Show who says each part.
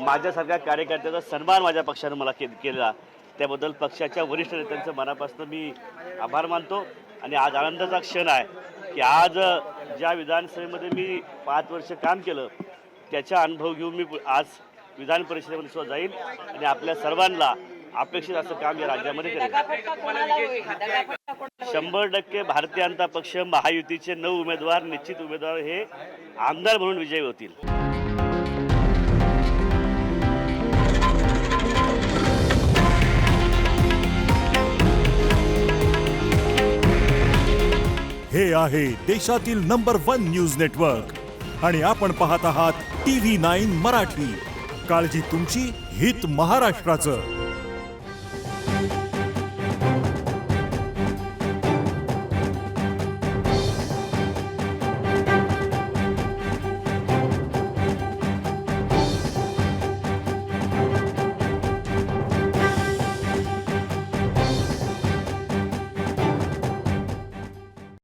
Speaker 1: माझ्यासारख्या कार्यकर्त्याचा सन्मान माझ्या पक्षानं मला केला, त्याबद्दल पक्षाच्या वरिष्ठ नेत्यांचं मनापासून मी आभार मानतो. आणि आज आनंदाचा क्षण आहे की आज ज्या विधानसभेमध्ये मी 5 वर्ष काम केलं त्याचा अनुभव घेऊन मी आज विधान परिषदेमध्ये सुद्धा जाईल आणि आपल्या सर्वांना अपेक्षित असं काम या राज्यामध्ये करेल. 100% भारतीय जनता पक्ष महायुतीचे 9 उमेदवार निश्चित उमेदवार हे आमदार म्हणून विजयी होतील.
Speaker 2: हे आहे देशातील नंबर 1 न्यूज नेटवर्क आणि आपण पाहत आहात TV9 मराठी. काळजी तुमची, हित महाराष्ट्राचं.